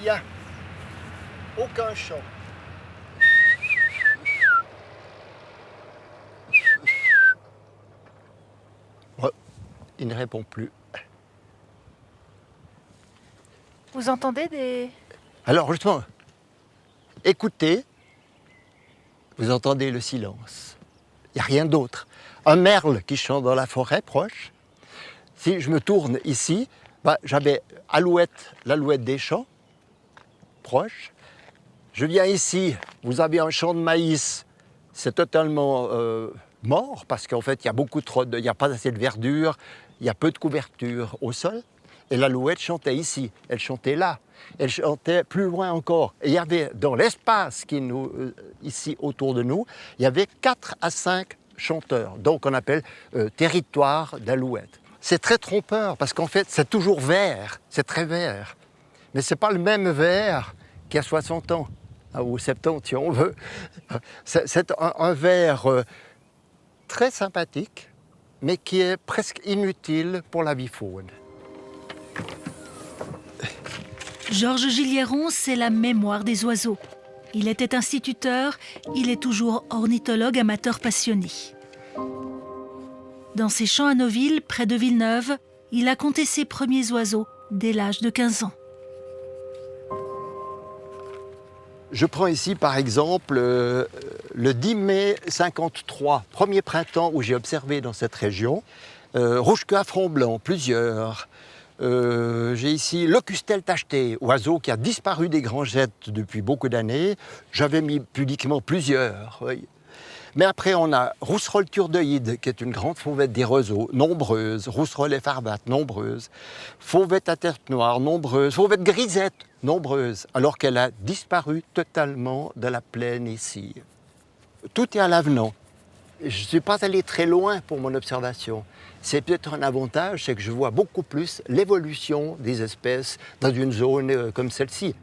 Rien. Aucun chant. Ouais, il ne répond plus. Vous entendez des... Alors justement, écoutez, vous entendez le silence. Il n'y a rien d'autre. Un merle qui chante dans la forêt proche. Si je me tourne ici, j'avais l'alouette des champs, proche. Je viens ici, vous avez un champ de maïs, c'est totalement mort parce qu'en fait, il n'y a pas assez de verdure, il y a peu de couverture au sol. Et l'alouette chantait ici, elle chantait là, elle chantait plus loin encore. Et il y avait dans l'espace ici autour de nous, il y avait 4 à 5 chanteurs, donc on appelle territoire d'alouette. C'est très trompeur parce qu'en fait, c'est toujours vert, c'est très vert. Mais ce n'est pas le même vert qu'il y a 60 ans, ou 70 si on veut. C'est un vert très sympathique, mais qui est presque inutile pour la vie faune. Georges Gilliéron, c'est la mémoire des oiseaux. Il était instituteur, il est toujours ornithologue amateur passionné. Dans ses champs à Noville, près de Villeneuve, il a compté ses premiers oiseaux dès l'âge de 15 ans. Je prends ici par exemple le 10 mai 53, premier printemps où j'ai observé dans cette région. Rouge-queue à front blanc, plusieurs. J'ai ici Locustel tacheté, oiseau qui a disparu des grangettes depuis beaucoup d'années. J'avais mis pudiquement plusieurs. Oui. Mais après, on a Rousserolle turdoïde, qui est une grande fauvette des roseaux, nombreuse. Rousserolle effarbate, nombreuse. Fauvette à tête noire, nombreuse. Fauvette grisette, nombreuse. Alors qu'elle a disparu totalement de la plaine ici. Tout est à l'avenant. Je ne suis pas allé très loin pour mon observation. C'est peut-être un avantage, c'est que je vois beaucoup plus l'évolution des espèces dans une zone comme celle-ci.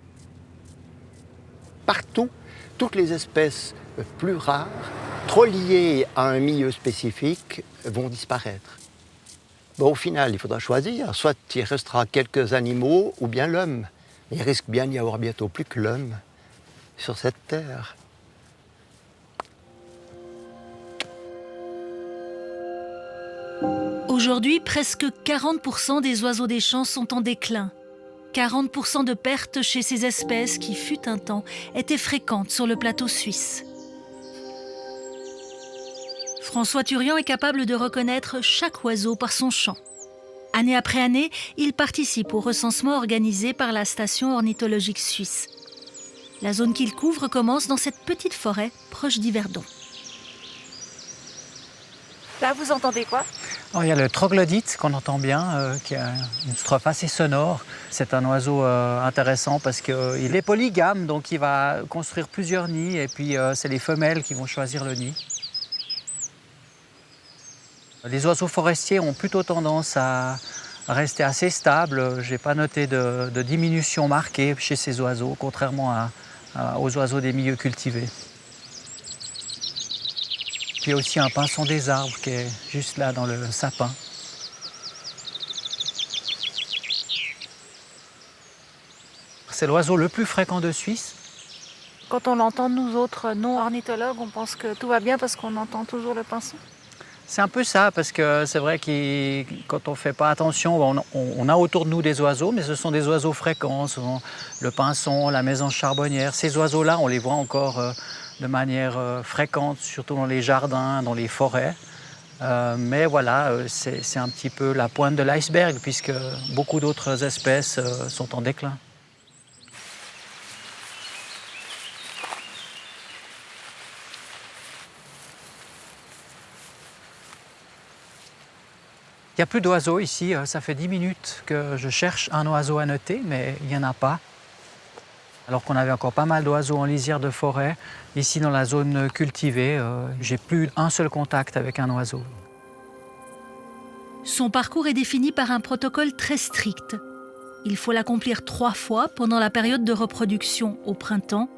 Partout, toutes les espèces plus rares, trop liées à un milieu spécifique, vont disparaître. Bon, au final, il faudra choisir. Soit il restera quelques animaux ou bien l'homme. Mais il risque bien d'y avoir bientôt plus que l'homme sur cette terre. Aujourd'hui, presque 40% des oiseaux des champs sont en déclin. 40% de pertes chez ces espèces qui, fut un temps, étaient fréquentes sur le plateau suisse. François Turian est capable de reconnaître chaque oiseau par son chant. Année après année, il participe au recensement organisé par la station ornithologique suisse. La zone qu'il couvre commence dans cette petite forêt proche d'Yverdon. Là, vous entendez quoi? Alors, il y a le troglodyte qu'on entend bien, qui a une strophe assez sonore. C'est un oiseau intéressant parce qu'il est polygame, donc il va construire plusieurs nids et puis c'est les femelles qui vont choisir le nid. Les oiseaux forestiers ont plutôt tendance à rester assez stables. Je n'ai pas noté de diminution marquée chez ces oiseaux, contrairement aux oiseaux des milieux cultivés. Puis il y a aussi un pinson des arbres qui est juste là dans le sapin. C'est l'oiseau le plus fréquent de Suisse. Quand on l'entend, nous autres non-ornithologues, on pense que tout va bien parce qu'on entend toujours le pinson. C'est un peu ça, parce que c'est vrai que quand on ne fait pas attention, on a autour de nous des oiseaux, mais ce sont des oiseaux fréquents, souvent le pinson, la mésange charbonnière. Ces oiseaux-là, on les voit encore de manière fréquente, surtout dans les jardins, dans les forêts. Mais voilà, c'est un petit peu la pointe de l'iceberg, puisque beaucoup d'autres espèces sont en déclin. Il n'y a plus d'oiseaux ici, ça fait 10 minutes que je cherche un oiseau à noter, mais il n'y en a pas. Alors qu'on avait encore pas mal d'oiseaux en lisière de forêt, ici dans la zone cultivée, j'ai plus un seul contact avec un oiseau. Son parcours est défini par un protocole très strict. Il faut l'accomplir 3 fois pendant la période de reproduction au printemps,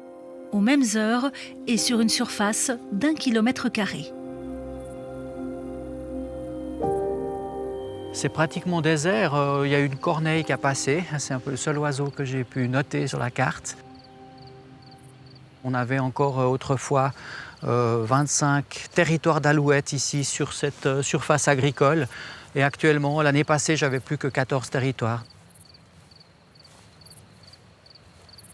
aux mêmes heures et sur une surface d'1 km². C'est pratiquement désert. Il y a une corneille qui a passé. C'est un peu le seul oiseau que j'ai pu noter sur la carte. On avait encore autrefois 25 territoires d'alouettes ici sur cette surface agricole. Et actuellement, l'année passée, j'avais plus que 14 territoires.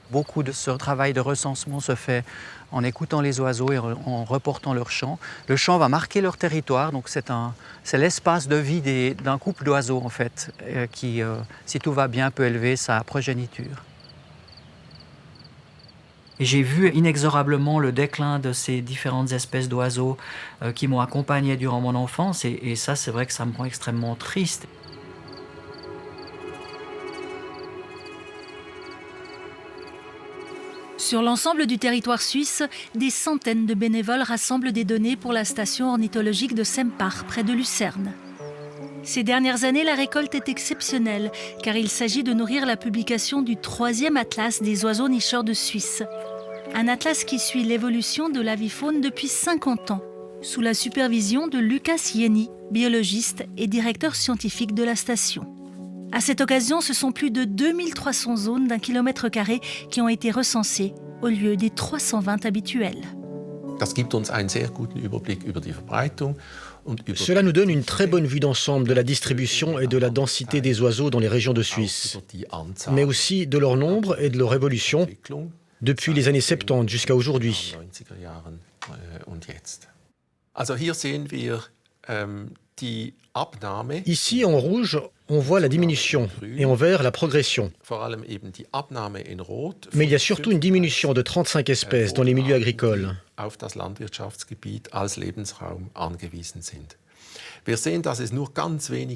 Beaucoup de ce travail de recensement se fait en écoutant les oiseaux et en reportant leur chant. Le chant va marquer leur territoire, donc c'est l'espace de vie d'un couple d'oiseaux en fait, qui, si tout va bien, peut élever sa progéniture. Et j'ai vu inexorablement le déclin de ces différentes espèces d'oiseaux qui m'ont accompagné durant mon enfance, et ça, c'est vrai que ça me rend extrêmement triste. Sur l'ensemble du territoire suisse, des centaines de bénévoles rassemblent des données pour la station ornithologique de Sempach, près de Lucerne. Ces dernières années, la récolte est exceptionnelle, car il s'agit de nourrir la publication du 3e atlas des oiseaux nicheurs de Suisse. Un atlas qui suit l'évolution de l'avifaune depuis 50 ans, sous la supervision de Lukas Jenny, biologiste et directeur scientifique de la station. À cette occasion, ce sont plus de 2300 zones d'1 km² qui ont été recensées, au lieu des 320 habituelles. Cela nous donne une très bonne vue d'ensemble de la distribution et de la densité des oiseaux dans les régions de Suisse, mais aussi de leur nombre et de leur évolution depuis les années 70 jusqu'à aujourd'hui. Ici, en rouge, on voit la diminution et en vert, la progression. Mais il y a surtout une diminution de 35 espèces dans les milieux agricoles.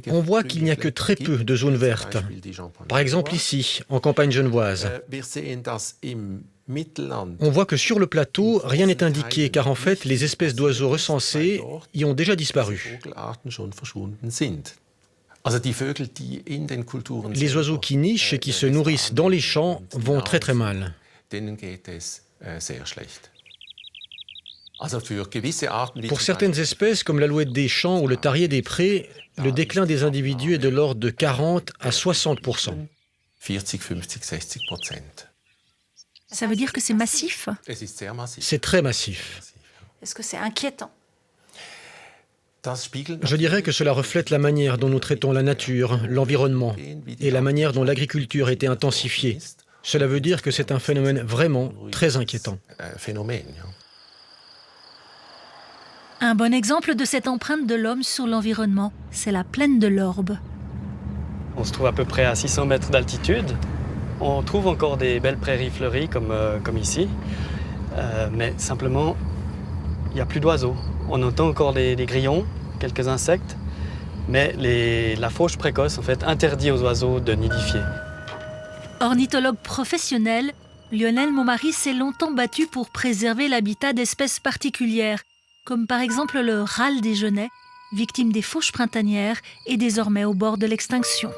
On voit qu'il n'y a que très peu de zones vertes. Par exemple ici, en campagne genevoise. On voit que sur le plateau, rien n'est indiqué, car en fait, les espèces d'oiseaux recensées y ont déjà disparu. Les oiseaux qui nichent et qui se nourrissent dans les champs vont très très mal. Pour certaines espèces, comme l'alouette des champs ou le tarier des prés, le déclin des individus est de l'ordre de 40 à 60%. Ça veut dire que c'est massif ? C'est très massif. Est-ce que c'est inquiétant ? Je dirais que cela reflète la manière dont nous traitons la nature, l'environnement, et la manière dont l'agriculture a été intensifiée. Cela veut dire que c'est un phénomène vraiment très inquiétant. Un bon exemple de cette empreinte de l'homme sur l'environnement, c'est la plaine de l'Orbe. On se trouve à peu près à 600 mètres d'altitude. On trouve encore des belles prairies fleuries comme ici, mais simplement, il n'y a plus d'oiseaux. On entend encore des grillons, quelques insectes, mais la fauche précoce en fait, interdit aux oiseaux de nidifier. Ornithologue professionnel, Lionel Momary s'est longtemps battu pour préserver l'habitat d'espèces particulières, comme par exemple le râle des genêts, victime des fauches printanières et désormais au bord de l'extinction.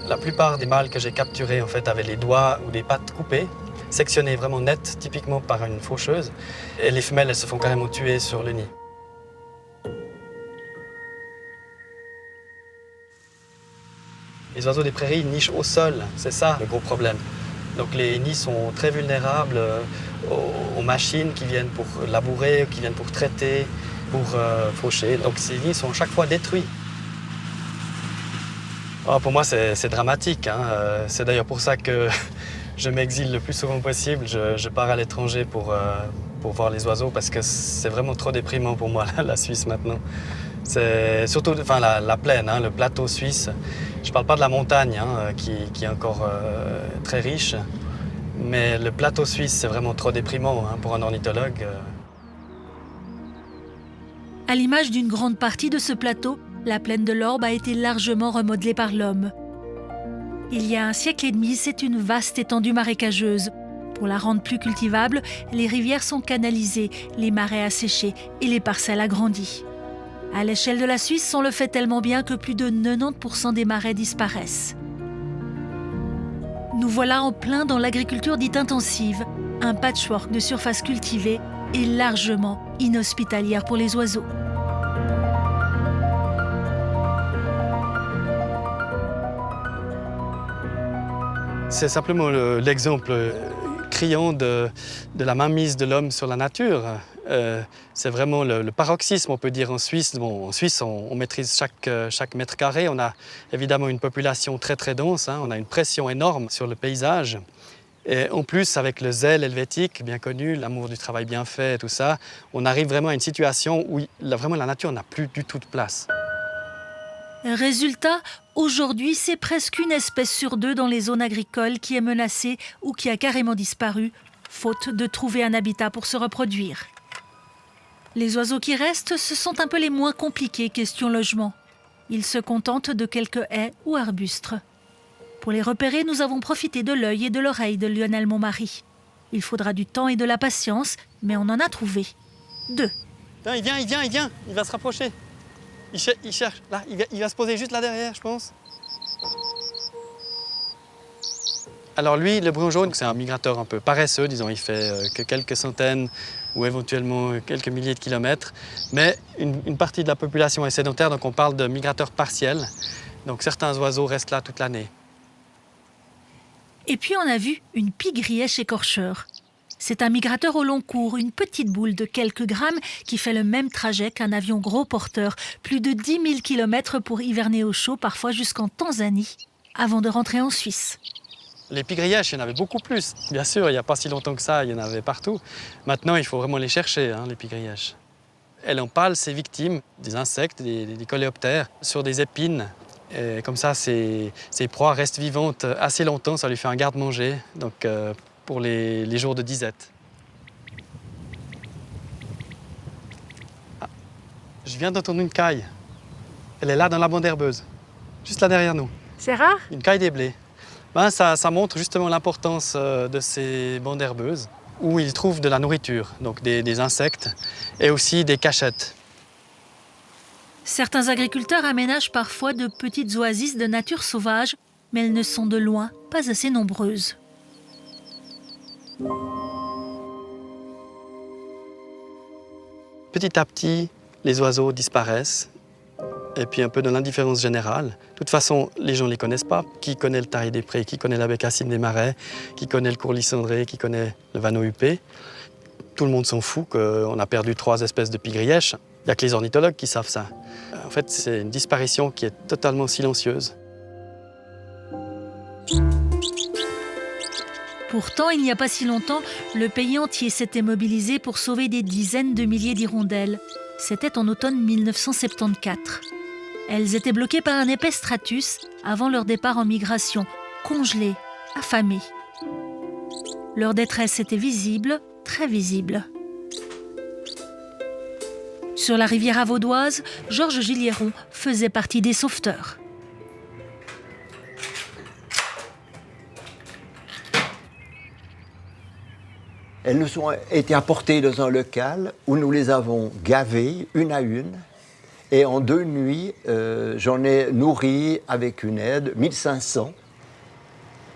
La plupart des mâles que j'ai capturés en fait, avaient les doigts ou des pattes coupées, sectionnées vraiment nettes, typiquement par une faucheuse. Et les femelles, elles se font carrément tuer sur le nid. Les oiseaux des prairies nichent au sol, c'est ça le gros problème. Donc les nids sont très vulnérables aux machines qui viennent pour labourer, qui viennent pour traiter, pour faucher. Donc ces nids sont chaque fois détruits. Oh, pour moi, c'est dramatique. Hein. C'est d'ailleurs pour ça que je m'exile le plus souvent possible. Je pars à l'étranger pour voir les oiseaux parce que c'est vraiment trop déprimant pour moi, la Suisse maintenant. C'est surtout la plaine, hein, le plateau suisse. Je ne parle pas de la montagne, hein, qui est encore très riche. Mais le plateau suisse, c'est vraiment trop déprimant hein, pour un ornithologue. À l'image d'une grande partie de ce plateau, la plaine de l'Orbe a été largement remodelée par l'homme. Il y a un siècle et demi, c'est une vaste étendue marécageuse. Pour la rendre plus cultivable, les rivières sont canalisées, les marais asséchés et les parcelles agrandies. À l'échelle de la Suisse, on le fait tellement bien que plus de 90% des marais disparaissent. Nous voilà en plein dans l'agriculture dite intensive, un patchwork de surfaces cultivées et largement inhospitalière pour les oiseaux. C'est simplement l'exemple criant de la mainmise de l'homme sur la nature. C'est vraiment le paroxysme, on peut dire, en Suisse. Bon, en Suisse, on maîtrise chaque mètre carré. On a évidemment une population très très dense, hein. On a une pression énorme sur le paysage. Et en plus, avec le zèle helvétique, bien connu, l'amour du travail bien fait et tout ça, on arrive vraiment à une situation où vraiment la nature n'a plus du tout de place. Résultat, aujourd'hui, c'est presque une espèce sur deux dans les zones agricoles qui est menacée ou qui a carrément disparu, faute de trouver un habitat pour se reproduire. Les oiseaux qui restent, ce sont un peu les moins compliqués question logement. Ils se contentent de quelques haies ou arbustes. Pour les repérer, nous avons profité de l'œil et de l'oreille de Lionel Montmarie. Il faudra du temps et de la patience, mais on en a trouvé 2. Il vient, il va se rapprocher. Il cherche, là, il va se poser juste là derrière, je pense. Alors lui, le brun jaune, c'est un migrateur un peu paresseux, disons, il fait que quelques centaines ou éventuellement quelques milliers de kilomètres. Mais une partie de la population est sédentaire, donc on parle de migrateurs partiels. Donc certains oiseaux restent là toute l'année. Et puis on a vu une pie-grièche écorcheur. C'est un migrateur au long cours, une petite boule de quelques grammes qui fait le même trajet qu'un avion gros porteur, plus de 10 000 km pour hiverner au chaud, parfois jusqu'en Tanzanie, avant de rentrer en Suisse. Les pie-grièches, il y en avait beaucoup plus. Bien sûr, il n'y a pas si longtemps que ça, il y en avait partout. Maintenant, il faut vraiment les chercher, hein, les pie-grièches. Elle empale ses victimes, des insectes, des coléoptères, sur des épines. Et comme ça, ses proies restent vivantes assez longtemps, ça lui fait un garde-manger. Donc, pour les jours de disette. Ah, je viens d'entendre une caille. Elle est là dans la bande herbeuse, juste là derrière nous. C'est rare? Une caille des blés. Ben, ça montre justement l'importance de ces bandes herbeuses où ils trouvent de la nourriture, donc des insectes et aussi des cachettes. Certains agriculteurs aménagent parfois de petites oasis de nature sauvage, mais elles ne sont de loin pas assez nombreuses. Petit à petit, les oiseaux disparaissent, et puis un peu dans l'indifférence générale. De toute façon, les gens ne les connaissent pas. Qui connaît le tarail des prés, qui connaît la bécassine des marais, qui connaît le courlis cendré, qui connaît le vanneau huppé. Tout le monde s'en fout qu'on a perdu 3 espèces de pie-grièches. Il n'y a que les ornithologues qui savent ça. En fait, c'est une disparition qui est totalement silencieuse. Pourtant, il n'y a pas si longtemps, le pays entier s'était mobilisé pour sauver des dizaines de milliers d'hirondelles. C'était en automne 1974. Elles étaient bloquées par un épais stratus avant leur départ en migration, congelées, affamées. Leur détresse était visible, très visible. Sur la rivière Avaudoise, Georges Gilliéron faisait partie des sauveteurs. Elles nous ont été apportées dans un local où nous les avons gavées une à une. Et en 2 nuits, j'en ai nourri avec une aide 1500.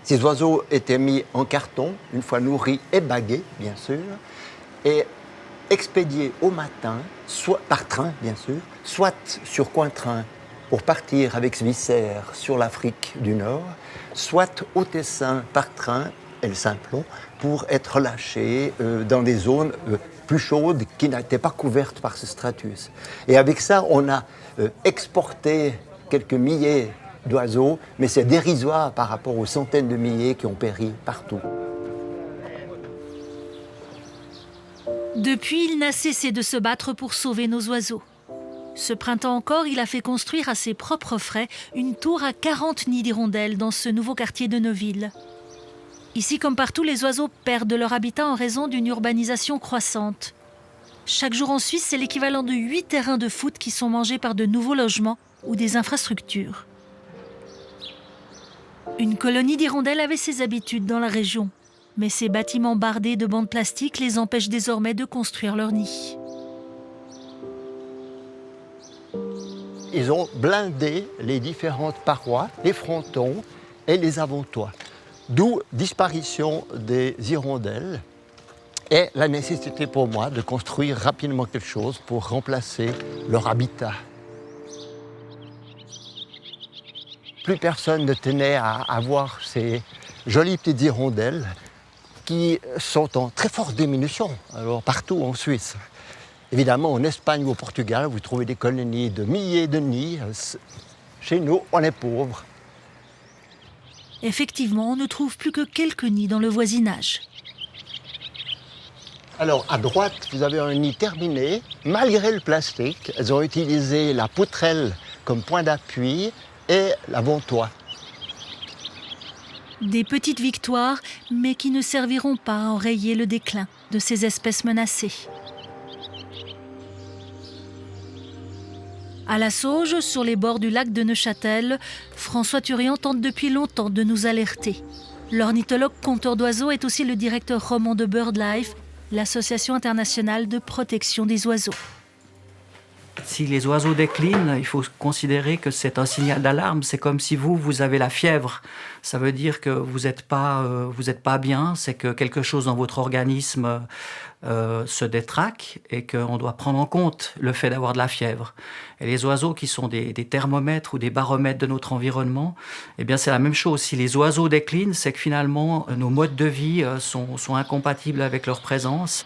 Ces oiseaux étaient mis en carton, une fois nourris et bagués, bien sûr, et expédiés au matin, soit par train, bien sûr, soit sur Cointrin pour partir avec Swissair sur l'Afrique du Nord, soit au Tessin par train, et le Simplon, pour être relâchés dans des zones plus chaudes qui n'étaient pas couvertes par ce stratus. Et avec ça, on a exporté quelques milliers d'oiseaux, mais c'est dérisoire par rapport aux centaines de milliers qui ont péri partout. Depuis, il n'a cessé de se battre pour sauver nos oiseaux. Ce printemps encore, il a fait construire à ses propres frais une tour à 40 nids d'hirondelles dans ce nouveau quartier de Neuville. Ici, comme partout, les oiseaux perdent leur habitat en raison d'une urbanisation croissante. Chaque jour en Suisse, c'est l'équivalent de 8 terrains de foot qui sont mangés par de nouveaux logements ou des infrastructures. Une colonie d'hirondelles avait ses habitudes dans la région, mais ces bâtiments bardés de bandes plastiques les empêchent désormais de construire leur nid. Ils ont blindé les différentes parois, les frontons et les avant-toits. D'où disparition des hirondelles et la nécessité pour moi de construire rapidement quelque chose pour remplacer leur habitat. Plus personne ne tenait à avoir ces jolies petites hirondelles qui sont en très forte diminution, alors partout en Suisse. Évidemment, en Espagne ou au Portugal, vous trouvez des colonies de milliers de nids. Chez nous, on est pauvres. Effectivement, on ne trouve plus que quelques nids dans le voisinage. Alors, à droite, vous avez un nid terminé. Malgré le plastique, elles ont utilisé la poutrelle comme point d'appui et l'avant-toit. Des petites victoires, mais qui ne serviront pas à enrayer le déclin de ces espèces menacées. À la Sauge, sur les bords du lac de Neuchâtel, François Turian tente depuis longtemps de nous alerter. L'ornithologue compteur d'oiseaux est aussi le directeur roman de BirdLife, l'association internationale de protection des oiseaux. Si les oiseaux déclinent, il faut considérer que c'est un signal d'alarme. C'est comme si vous avez la fièvre. Ça veut dire que vous n'êtes pas bien, c'est que quelque chose dans votre organisme se détraque et qu'on doit prendre en compte le fait d'avoir de la fièvre. Et les oiseaux qui sont des thermomètres ou des baromètres de notre environnement, eh bien c'est la même chose. Si les oiseaux déclinent, c'est que finalement nos modes de vie sont incompatibles avec leur présence.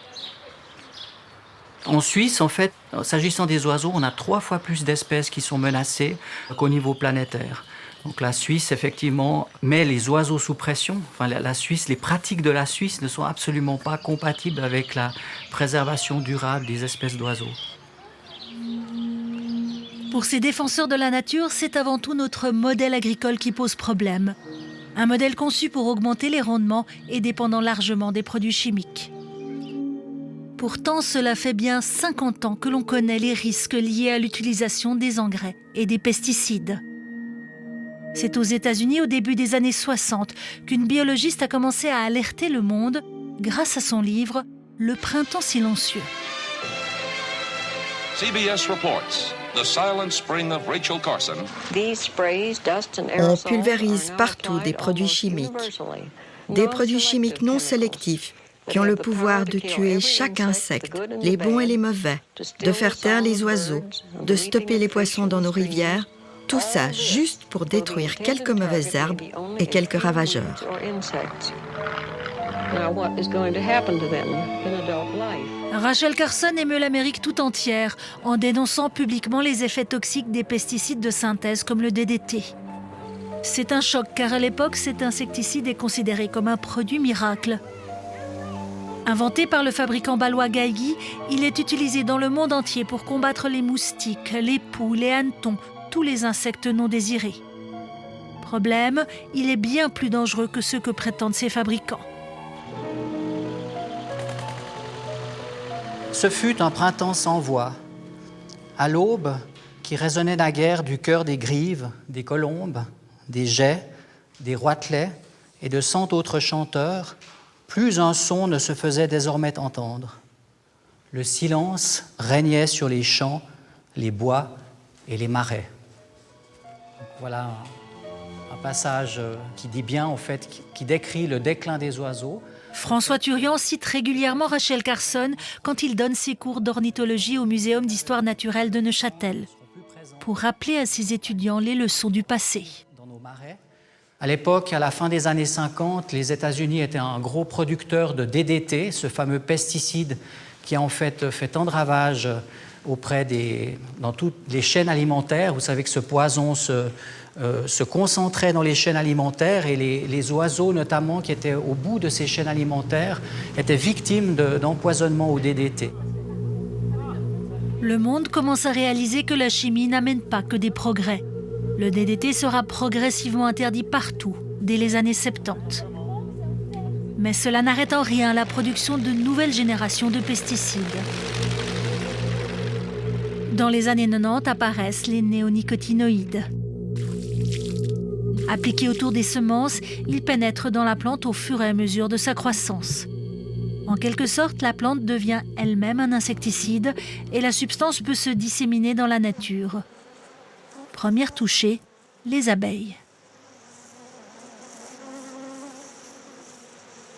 En Suisse, en fait, s'agissant des oiseaux, on a 3 fois plus d'espèces qui sont menacées qu'au niveau planétaire. Donc la Suisse, effectivement, met les oiseaux sous pression. Enfin, la Suisse, les pratiques de la Suisse ne sont absolument pas compatibles avec la préservation durable des espèces d'oiseaux. Pour ces défenseurs de la nature, c'est avant tout notre modèle agricole qui pose problème. Un modèle conçu pour augmenter les rendements et dépendant largement des produits chimiques. Pourtant, cela fait bien 50 ans que l'on connaît les risques liés à l'utilisation des engrais et des pesticides. C'est aux États-Unis, au début des années 60, qu'une biologiste a commencé à alerter le monde grâce à son livre « Le printemps silencieux ». CBS reports the silent spring of Rachel Carson. On pulvérise partout des produits chimiques non sélectifs, qui ont le pouvoir de tuer chaque insecte, les bons et les mauvais, de faire taire les oiseaux, de stopper les poissons dans nos rivières, tout ça juste pour détruire quelques mauvaises herbes et quelques ravageurs. Rachel Carson émeut l'Amérique tout entière en dénonçant publiquement les effets toxiques des pesticides de synthèse comme le DDT. C'est un choc car à l'époque, cet insecticide est considéré comme un produit miracle. Inventé par le fabricant bâlois Geigy, il est utilisé dans le monde entier pour combattre les moustiques, les poux, les hannetons, tous les insectes non désirés. Problème, il est bien plus dangereux que ceux que prétendent ses fabricants. Ce fut un printemps sans voix. À l'aube, qui résonnait naguère du cœur des grives, des colombes, des geais, des roitelets et de 100 autres chanteurs, plus un son ne se faisait désormais entendre. Le silence régnait sur les champs, les bois et les marais. Donc voilà un passage qui dit bien, en fait, qui décrit le déclin des oiseaux. François Turian cite régulièrement Rachel Carson quand il donne ses cours d'ornithologie au Muséum d'histoire naturelle de Neuchâtel, pour rappeler à ses étudiants les leçons du passé. Dans nos marais. À l'époque, à la fin des années 50, les États-Unis étaient un gros producteur de DDT, ce fameux pesticide qui a en fait tant de ravages dans toutes les chaînes alimentaires. Vous savez que ce poison se concentrait dans les chaînes alimentaires et les oiseaux, notamment, qui étaient au bout de ces chaînes alimentaires, étaient victimes d'empoisonnement au DDT. Le monde commence à réaliser que la chimie n'amène pas que des progrès. Le DDT sera progressivement interdit partout, dès les années 70. Mais cela n'arrête en rien la production de nouvelles générations de pesticides. Dans les années 90 apparaissent les néonicotinoïdes. Appliqués autour des semences, ils pénètrent dans la plante au fur et à mesure de sa croissance. En quelque sorte, la plante devient elle-même un insecticide et la substance peut se disséminer dans la nature. Première touchée, les abeilles.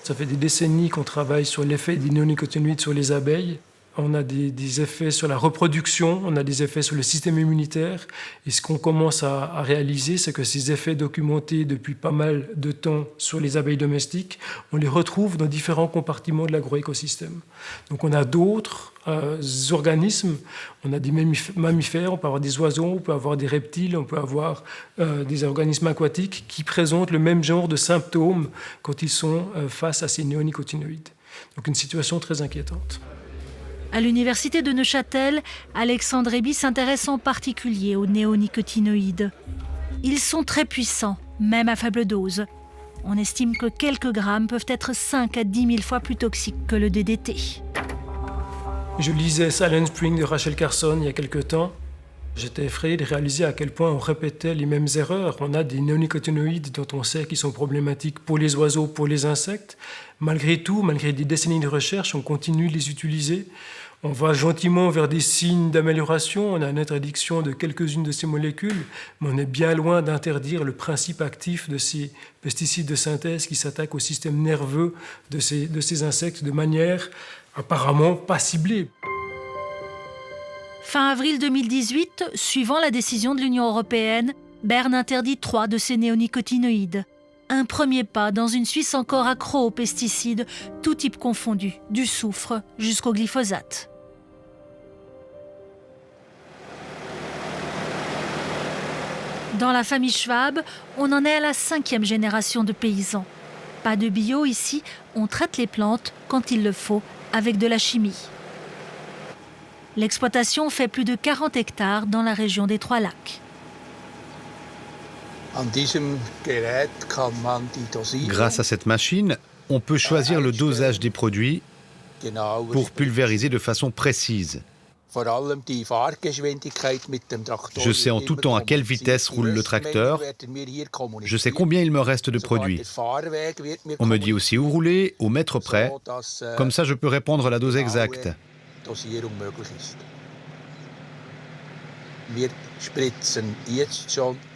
Ça fait des décennies qu'on travaille sur l'effet des néonicotinoïdes sur les abeilles. on a des effets sur la reproduction, on a des effets sur le système immunitaire. Et ce qu'on commence à réaliser, c'est que ces effets documentés depuis pas mal de temps sur les abeilles domestiques, on les retrouve dans différents compartiments de l'agroécosystème. Donc on a d'autres organismes, on a des mammifères, on peut avoir des oiseaux, on peut avoir des reptiles, on peut avoir des organismes aquatiques qui présentent le même genre de symptômes quand ils sont face à ces néonicotinoïdes. Donc une situation très inquiétante. À l'université de Neuchâtel, Alexandre Eby s'intéresse en particulier aux néonicotinoïdes. Ils sont très puissants, même à faible dose. On estime que quelques grammes peuvent être 5 à 10 000 fois plus toxiques que le DDT. Je lisais Silent Spring de Rachel Carson il y a quelque temps. J'étais effrayé de réaliser à quel point on répétait les mêmes erreurs. On a des néonicotinoïdes dont on sait qu'ils sont problématiques pour les oiseaux, pour les insectes. Malgré tout, malgré des décennies de recherche, on continue de les utiliser. On va gentiment vers des signes d'amélioration. On a une interdiction de quelques-unes de ces molécules, mais on est bien loin d'interdire le principe actif de ces pesticides de synthèse qui s'attaquent au système nerveux de ces insectes de manière apparemment pas ciblée. Fin avril 2018, suivant la décision de l'Union européenne, Berne interdit 3 de ces néonicotinoïdes. Un premier pas dans une Suisse encore accro aux pesticides, tout type confondu, du soufre jusqu'au glyphosate. Dans la famille Schwab, on en est à la 5e génération de paysans. Pas de bio ici, on traite les plantes quand il le faut, avec de la chimie. L'exploitation fait plus de 40 hectares dans la région des Trois-Lacs. Grâce à cette machine, on peut choisir le dosage des produits pour pulvériser de façon précise. Je sais en tout temps à quelle vitesse roule le tracteur. Je sais combien il me reste de produits. On me dit aussi où rouler, au mètre près. Comme ça, je peux répandre la dose exacte.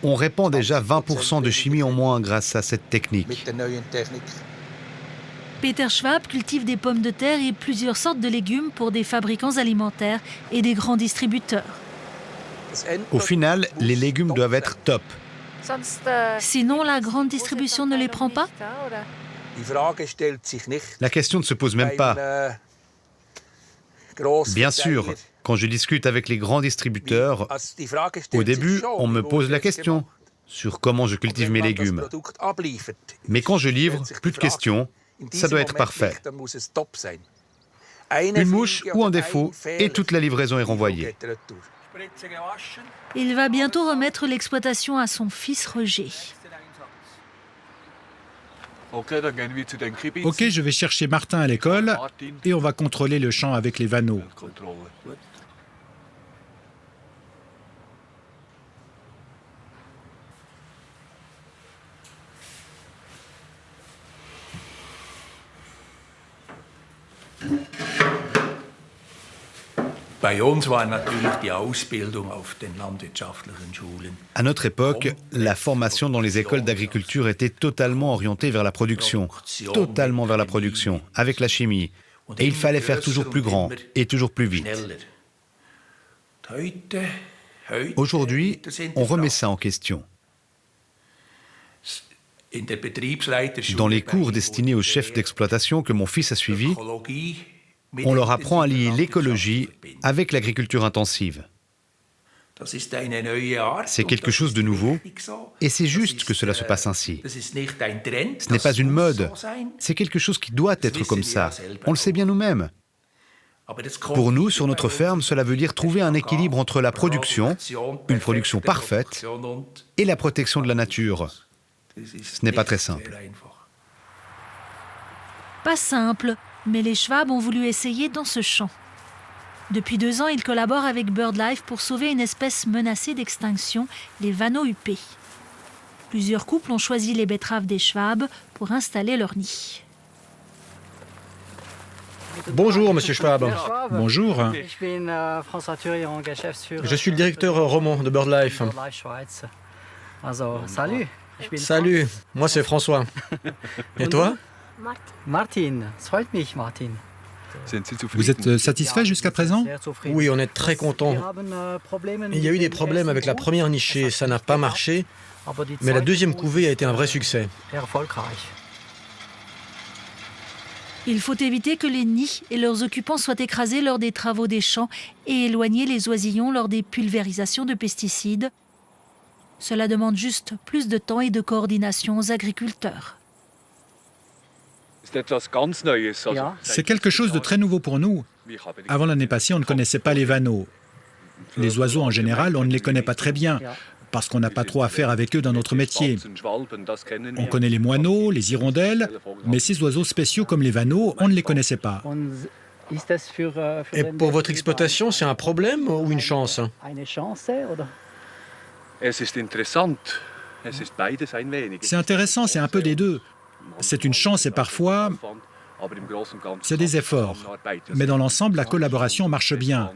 On répand déjà 20% de chimie en moins grâce à cette technique. Peter Schwab cultive des pommes de terre et plusieurs sortes de légumes pour des fabricants alimentaires et des grands distributeurs. Au final, les légumes doivent être top. Sinon, la grande distribution ne les prend pas ? La question ne se pose même pas. Bien sûr, quand je discute avec les grands distributeurs, au début, on me pose la question sur comment je cultive mes légumes. Mais quand je livre, plus de questions, ça doit être parfait. Une mouche ou un défaut, et toute la livraison est renvoyée. Il va bientôt remettre l'exploitation à son fils Roger. Ok, je vais chercher Martin à l'école et on va contrôler le champ avec les vanneaux. À notre époque, la formation dans les écoles d'agriculture était totalement orientée vers la production. Totalement vers la production, avec la chimie. Et il fallait faire toujours plus grand et toujours plus vite. Aujourd'hui, on remet ça en question. Dans les cours destinés aux chefs d'exploitation que mon fils a suivis, on leur apprend à lier l'écologie avec l'agriculture intensive. C'est quelque chose de nouveau et c'est juste que cela se passe ainsi. Ce n'est pas une mode, c'est quelque chose qui doit être comme ça. On le sait bien nous-mêmes. Pour nous, sur notre ferme, cela veut dire trouver un équilibre entre la production, une production parfaite, et la protection de la nature. Ce n'est pas très simple. Pas simple, mais les Schwab ont voulu essayer dans ce champ. Depuis 2 ans, ils collaborent avec BirdLife pour sauver une espèce menacée d'extinction, les vanneaux huppés. Plusieurs couples ont choisi les betteraves des Schwab pour installer leur nid. Bonjour, monsieur Schwab. Bonjour. Je suis le directeur roman de BirdLife. Salut. Salut, moi c'est François. Et toi? Martin, es freut mich, Martin. Vous êtes satisfait jusqu'à présent? Oui, on est très content. Il y a eu des problèmes avec la première nichée, ça n'a pas marché, mais la deuxième couvée a été un vrai succès. Il faut éviter que les nids et leurs occupants soient écrasés lors des travaux des champs et éloigner les oisillons lors des pulvérisations de pesticides. Cela demande juste plus de temps et de coordination aux agriculteurs. C'est quelque chose de très nouveau pour nous. Avant l'année passée, on ne connaissait pas les vanneaux. Les oiseaux en général, on ne les connaît pas très bien, parce qu'on n'a pas trop à faire avec eux dans notre métier. On connaît les moineaux, les hirondelles, mais ces oiseaux spéciaux comme les vanneaux, on ne les connaissait pas. Et pour votre exploitation, c'est un problème ou une chance? C'est intéressant, c'est un peu des deux. C'est une chance et parfois, c'est des efforts. Mais dans l'ensemble, la collaboration marche bien.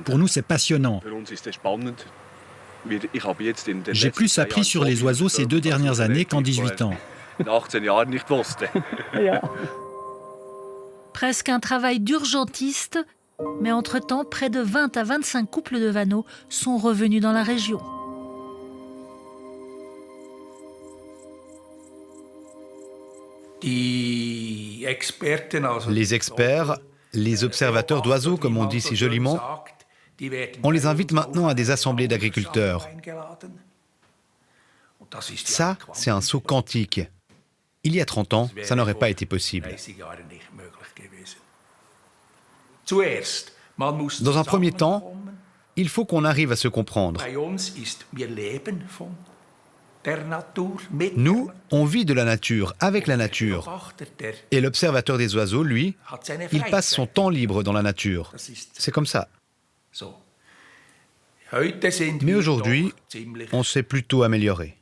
Pour nous, c'est passionnant. J'ai plus appris sur les oiseaux ces 2 dernières années qu'en 18 ans. Presque un travail d'urgentiste, mais entre-temps, près de 20 à 25 couples de vanneaux sont revenus dans la région. Les experts, les observateurs d'oiseaux, comme on dit si joliment, on les invite maintenant à des assemblées d'agriculteurs. Ça, c'est un saut quantique. Il y a 30 ans, ça n'aurait pas été possible. Dans un premier temps, il faut qu'on arrive à se comprendre. Nous, on vit de la nature, avec la nature. Et l'observateur des oiseaux, lui, il passe son temps libre dans la nature. C'est comme ça. Mais aujourd'hui, on s'est plutôt amélioré.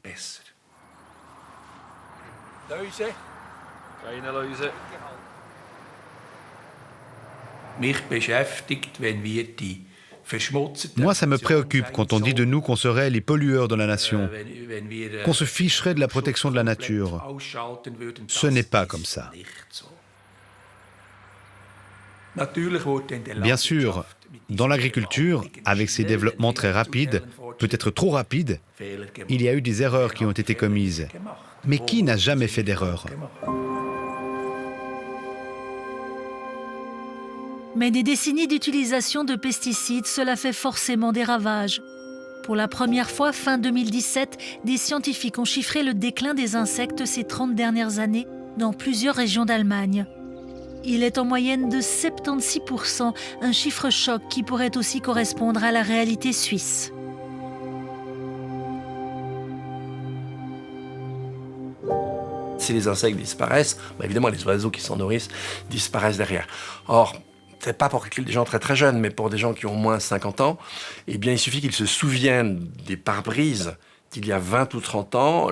Moi, ça me préoccupe quand on dit de nous qu'on serait les pollueurs de la nation, qu'on se ficherait de la protection de la nature. Ce n'est pas comme ça. Bien sûr, dans l'agriculture, avec ces développements très rapides, peut-être trop rapides, il y a eu des erreurs qui ont été commises. Mais qui n'a jamais fait d'erreur ? Mais des décennies d'utilisation de pesticides, cela fait forcément des ravages. Pour la première fois, fin 2017, des scientifiques ont chiffré le déclin des insectes ces 30 dernières années dans plusieurs régions d'Allemagne. Il est en moyenne de 76%, un chiffre choc qui pourrait aussi correspondre à la réalité suisse. Si les insectes disparaissent, évidemment les oiseaux qui s'en nourrissent disparaissent derrière. Or, c'est pas pour des gens très très jeunes, mais pour des gens qui ont moins de 50 ans, eh bien il suffit qu'ils se souviennent des pare-brises d'il y a 20 ou 30 ans.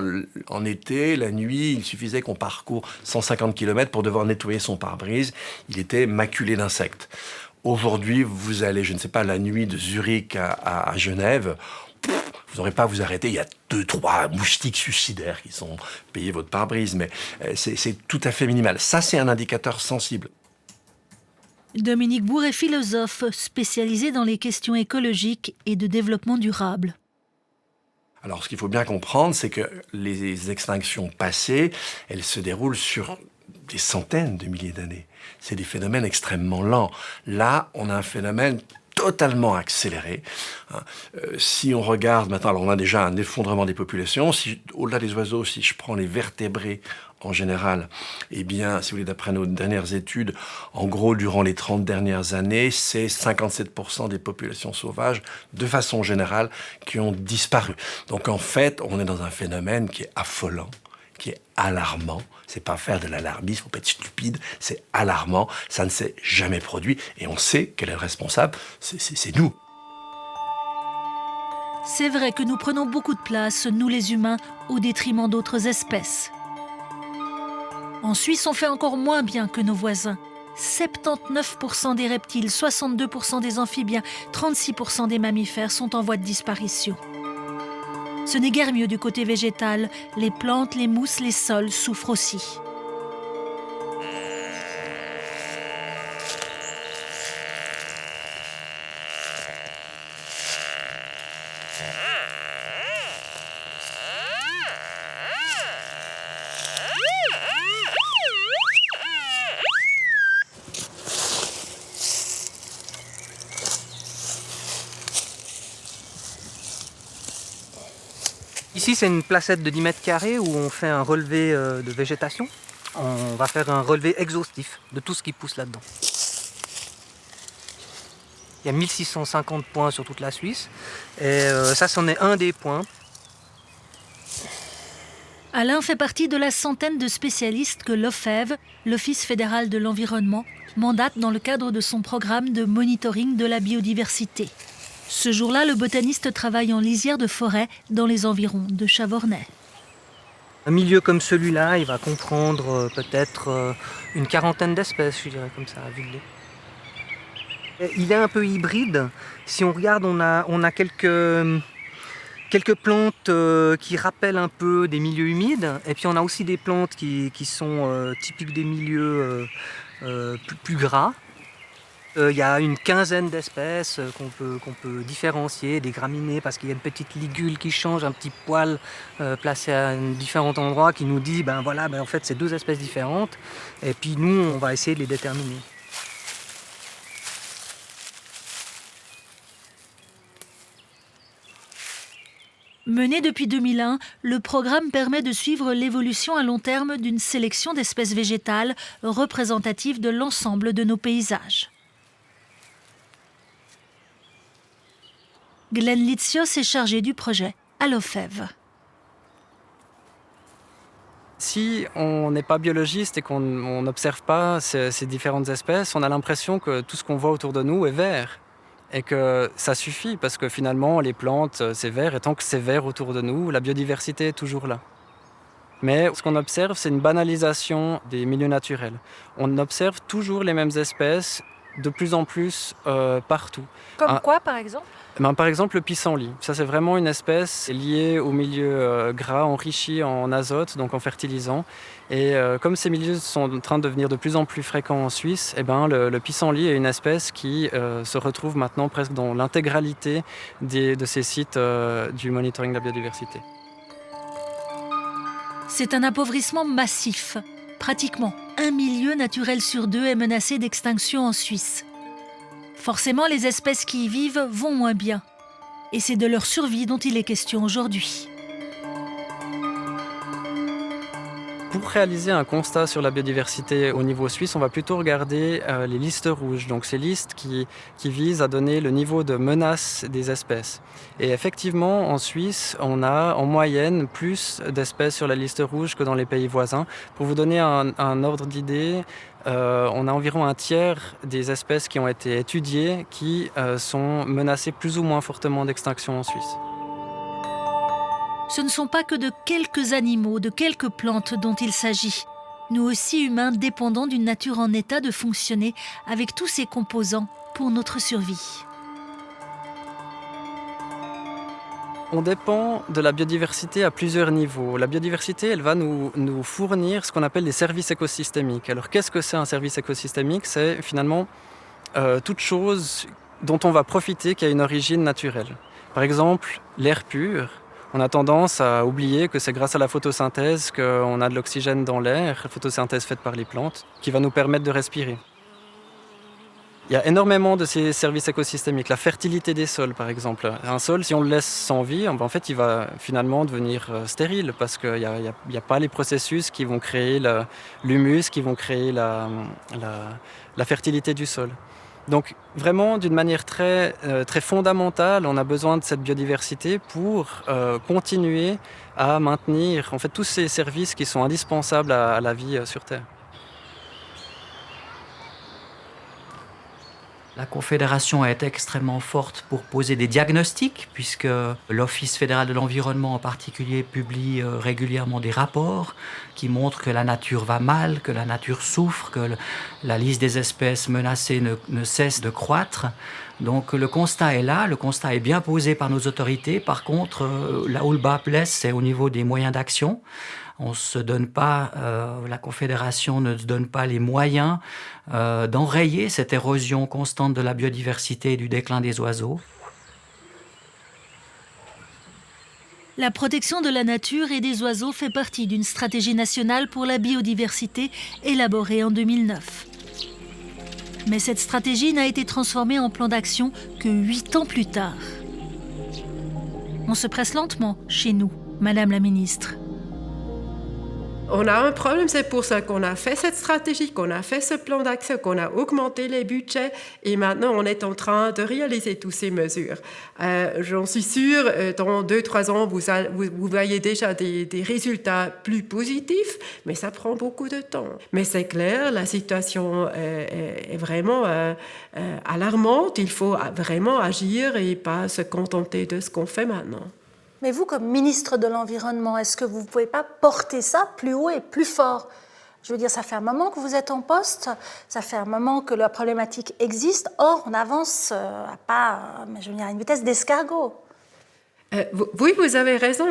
En été, la nuit, il suffisait qu'on parcourt 150 km pour devoir nettoyer son pare-brise. Il était maculé d'insectes. Aujourd'hui, vous allez, je ne sais pas, la nuit de Zurich à Genève, vous n'aurez pas à vous arrêter. Il y a 2-3 moustiques suicidaires qui sont payés votre pare-brise, mais c'est tout à fait minimal. Ça, c'est un indicateur sensible. Dominique Bourg est philosophe spécialisé dans les questions écologiques et de développement durable. Alors, ce qu'il faut bien comprendre, c'est que les extinctions passées, elles se déroulent sur des centaines de milliers d'années. C'est des phénomènes extrêmement lents. Là, on a un phénomène totalement accéléré. Si on regarde maintenant, alors on a déjà un effondrement des populations. Au-delà des oiseaux, si je prends les vertébrés en général, eh bien, si vous voulez, d'après nos dernières études, en gros, durant les 30 dernières années, c'est 57% des populations sauvages, de façon générale, qui ont disparu. Donc en fait, on est dans un phénomène qui est affolant, qui est alarmant. C'est pas faire de l'alarmisme, faut pas être stupide, c'est alarmant, ça ne s'est jamais produit, et on sait quel est le responsable, c'est nous. C'est vrai que nous prenons beaucoup de place, nous les humains, au détriment d'autres espèces. En Suisse, on fait encore moins bien que nos voisins. 79% des reptiles, 62% des amphibiens, 36% des mammifères sont en voie de disparition. Ce n'est guère mieux du côté végétal. Les plantes, les mousses, les sols souffrent aussi. Ici, c'est une placette de 10 mètres carrés où on fait un relevé de végétation. On va faire un relevé exhaustif de tout ce qui pousse là-dedans. Il y a 1650 points sur toute la Suisse et ça, c'en est un des points. Alain fait partie de la centaine de spécialistes que l'OFEV, l'Office fédéral de l'environnement, mandate dans le cadre de son programme de monitoring de la biodiversité. Ce jour-là, le botaniste travaille en lisière de forêt dans les environs de Chavornay. Un milieu comme celui-là, il va comprendre peut-être une quarantaine d'espèces, je dirais comme ça, à vue de l'œil. Il est un peu hybride. Si on regarde, on a quelques plantes qui rappellent un peu des milieux humides. Et puis on a aussi des plantes qui sont typiques des milieux plus gras. Il y a une quinzaine d'espèces qu'on peut différencier, des graminées, parce qu'il y a une petite ligule qui change, un petit poil placé à différents endroits qui nous dit en fait c'est 2 espèces différentes. Et puis nous, on va essayer de les déterminer. Mené depuis 2001, le programme permet de suivre l'évolution à long terme d'une sélection d'espèces végétales représentatives de l'ensemble de nos paysages. Glenn Litzios est chargé du projet à l'OFEV. Si on n'est pas biologiste et qu'on n'observe pas ces différentes espèces, on a l'impression que tout ce qu'on voit autour de nous est vert. Et que ça suffit parce que finalement les plantes c'est vert et tant que c'est vert autour de nous, la biodiversité est toujours là. Mais ce qu'on observe, c'est une banalisation des milieux naturels. On observe toujours les mêmes espèces de plus en plus partout. Comme quoi par exemple ? Par exemple le pissenlit. Ça c'est vraiment une espèce liée au milieu gras enrichi en azote, donc en fertilisant. Et comme ces milieux sont en train de devenir de plus en plus fréquents en Suisse, le pissenlit est une espèce qui se retrouve maintenant presque dans l'intégralité de ces sites du monitoring de la biodiversité. C'est un appauvrissement massif. Pratiquement 1 milieu naturel sur 2 est menacé d'extinction en Suisse. Forcément, les espèces qui y vivent vont moins bien. Et c'est de leur survie dont il est question aujourd'hui. Pour réaliser un constat sur la biodiversité au niveau suisse, on va plutôt regarder les listes rouges, donc ces listes qui visent à donner le niveau de menace des espèces. Et effectivement, en Suisse, on a en moyenne plus d'espèces sur la liste rouge que dans les pays voisins. Pour vous donner un ordre d'idée, on a environ un tiers des espèces qui ont été étudiées qui sont menacées plus ou moins fortement d'extinction en Suisse. Ce ne sont pas que de quelques animaux, de quelques plantes dont il s'agit. Nous aussi, humains, dépendons d'une nature en état de fonctionner avec tous ses composants pour notre survie. On dépend de la biodiversité à plusieurs niveaux. La biodiversité, elle va nous fournir ce qu'on appelle des services écosystémiques. Alors qu'est-ce que c'est un service écosystémique ? C'est finalement toute chose dont on va profiter qui a une origine naturelle. Par exemple, l'air pur. On a tendance à oublier que c'est grâce à la photosynthèse qu'on a de l'oxygène dans l'air, la photosynthèse faite par les plantes, qui va nous permettre de respirer. Il y a énormément de ces services écosystémiques. La fertilité des sols, par exemple. Un sol, si on le laisse sans vie, en fait, il va finalement devenir stérile parce qu'il n'y a pas les processus qui vont créer l'humus, qui vont créer la fertilité du sol. Donc vraiment, d'une manière très fondamentale, on a besoin de cette biodiversité pour continuer à maintenir en fait, tous ces services qui sont indispensables à la vie sur Terre. La Confédération est extrêmement forte pour poser des diagnostics, puisque l'Office fédéral de l'environnement en particulier publie régulièrement des rapports qui montrent que la nature va mal, que la nature souffre, que la liste des espèces menacées ne cesse de croître. Donc le constat est là, le constat est bien posé par nos autorités. Par contre, là où le bas blesse, c'est au niveau des moyens d'action. On se donne pas, la Confédération ne se donne pas les moyens d'enrayer cette érosion constante de la biodiversité et du déclin des oiseaux. La protection de la nature et des oiseaux fait partie d'une stratégie nationale pour la biodiversité élaborée en 2009. Mais cette stratégie n'a été transformée en plan d'action que 8 ans plus tard. On se presse lentement chez nous, Madame la Ministre. On a un problème, c'est pour ça qu'on a fait cette stratégie, qu'on a fait ce plan d'action, qu'on a augmenté les budgets et maintenant on est en train de réaliser toutes ces mesures. J'en suis sûre, dans 2-3 ans, vous voyez déjà des résultats plus positifs, mais ça prend beaucoup de temps. Mais c'est clair, la situation est vraiment alarmante, il faut vraiment agir et pas se contenter de ce qu'on fait maintenant. Mais vous, comme ministre de l'Environnement, est-ce que vous ne pouvez pas porter ça plus haut et plus fort ? Je veux dire, ça fait un moment que vous êtes en poste, ça fait un moment que la problématique existe. Or, on avance à une vitesse d'escargot. Oui, vous avez raison.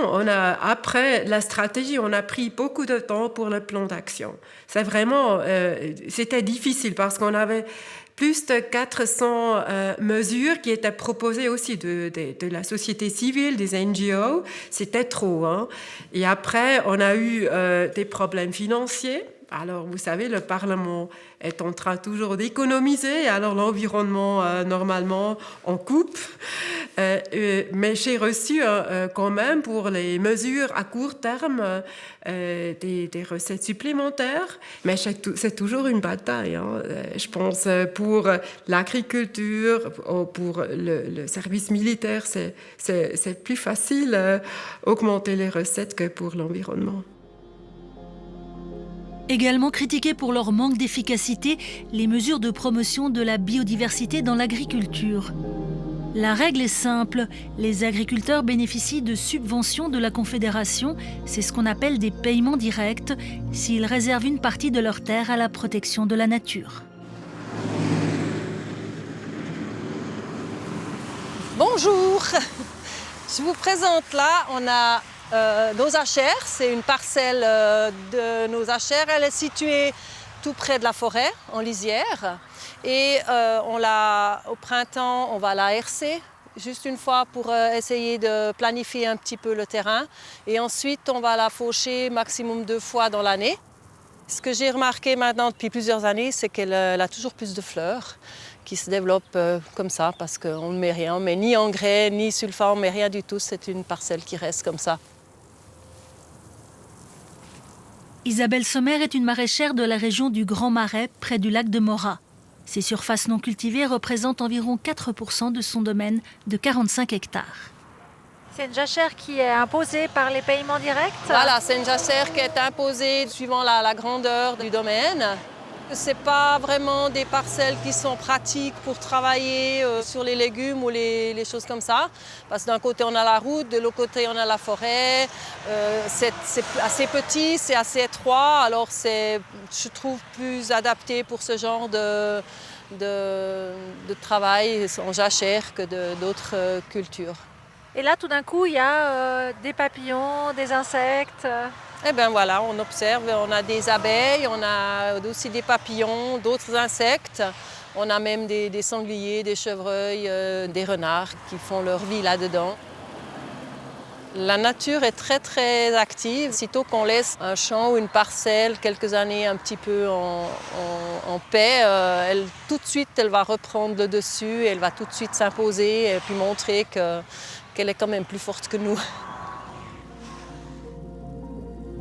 Après la stratégie, on a pris beaucoup de temps pour le plan d'action. C'était difficile parce qu'on avait plus de 400 mesures qui étaient proposées aussi de la société civile, des NGO. C'était trop. Et après, on a eu des problèmes financiers. Alors, vous savez, le Parlement est en train toujours d'économiser. Alors, l'environnement, normalement, on coupe. Mais j'ai reçu quand même, pour les mesures à court terme, des recettes supplémentaires. Mais c'est toujours une bataille. Je pense pour l'agriculture, pour le service militaire, c'est plus facile d'augmenter les recettes que pour l'environnement. Également critiquées pour leur manque d'efficacité, les mesures de promotion de la biodiversité dans l'agriculture. La règle est simple, les agriculteurs bénéficient de subventions de la Confédération, c'est ce qu'on appelle des paiements directs, s'ils réservent une partie de leurs terres à la protection de la nature. Bonjour, je vous présente là, on a nos achères, c'est une parcelle de nos achères. Elle est située tout près de la forêt, en lisière. Et au printemps, on va la hercer, juste une fois pour essayer de planifier un petit peu le terrain. Et ensuite, on va la faucher maximum 2 fois dans l'année. Ce que j'ai remarqué maintenant depuis plusieurs années, c'est qu'elle a toujours plus de fleurs qui se développent comme ça, parce qu'on ne met rien, on met ni engrais, ni sulfate, on ne met rien du tout. C'est une parcelle qui reste comme ça. Isabelle Sommer est une maraîchère de la région du Grand Marais, près du lac de Morat. Ses surfaces non cultivées représentent environ 4% de son domaine de 45 hectares. C'est une jachère qui est imposée par les paiements directs ? Voilà, c'est une jachère qui est imposée suivant la grandeur du domaine. Ce n'est pas vraiment des parcelles qui sont pratiques pour travailler sur les légumes ou les choses comme ça. Parce que d'un côté, on a la route, de l'autre côté, on a la forêt. C'est assez petit, c'est assez étroit. Alors, je trouve plus adapté pour ce genre de travail en jachère que d'autres cultures. Et là, tout d'un coup, il y a des papillons, des insectes. Eh bien voilà, on observe, on a des abeilles, on a aussi des papillons, d'autres insectes. On a même des sangliers, des chevreuils, des renards qui font leur vie là-dedans. La nature est très très active. Sitôt qu'on laisse un champ ou une parcelle quelques années un petit peu en paix, tout de suite elle va reprendre le dessus, elle va tout de suite s'imposer et puis montrer qu'elle est quand même plus forte que nous.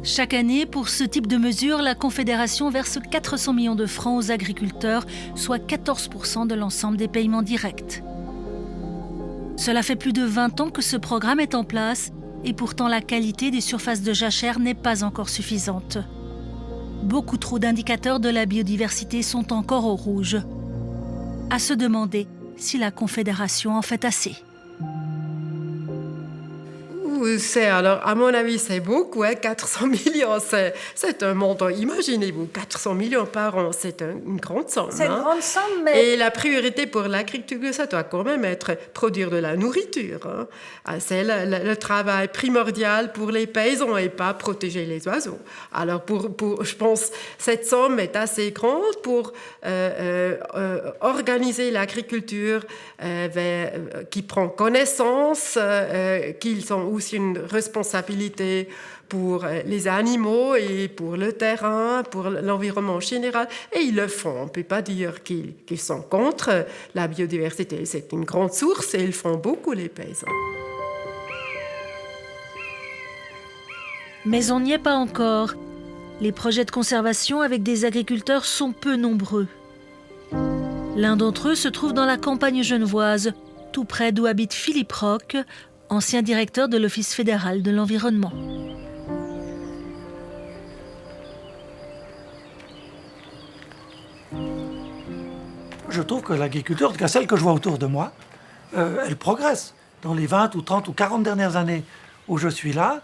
Chaque année, pour ce type de mesure, la Confédération verse 400 millions de francs aux agriculteurs, soit 14% de l'ensemble des paiements directs. Cela fait plus de 20 ans que ce programme est en place et pourtant la qualité des surfaces de jachère n'est pas encore suffisante. Beaucoup trop d'indicateurs de la biodiversité sont encore au rouge. À se demander si la Confédération en fait assez. Alors, à mon avis, c'est beaucoup, 400 millions, c'est un montant. Imaginez-vous, 400 millions par an, c'est une grande somme. C'est une grande somme, mais... Et la priorité pour l'agriculture, ça doit quand même être produire de la nourriture. C'est le travail primordial pour les paysans et pas protéger les oiseaux. Alors, je pense cette somme est assez grande pour organiser l'agriculture qui prend connaissance, qu'ils sont aussi plus une responsabilité pour les animaux et pour le terrain, pour l'environnement général. Et ils le font. On ne peut pas dire qu'ils sont contre la biodiversité. C'est une grande source et ils font beaucoup, les paysans. Mais on n'y est pas encore. Les projets de conservation avec des agriculteurs sont peu nombreux. L'un d'entre eux se trouve dans la campagne genevoise, tout près d'où habite Philippe Roch, ancien directeur de l'Office fédéral de l'environnement. Je trouve que l'agriculture, en tout cas celle que je vois autour de moi, elle progresse. Dans les 20 ou 30 ou 40 dernières années où je suis là,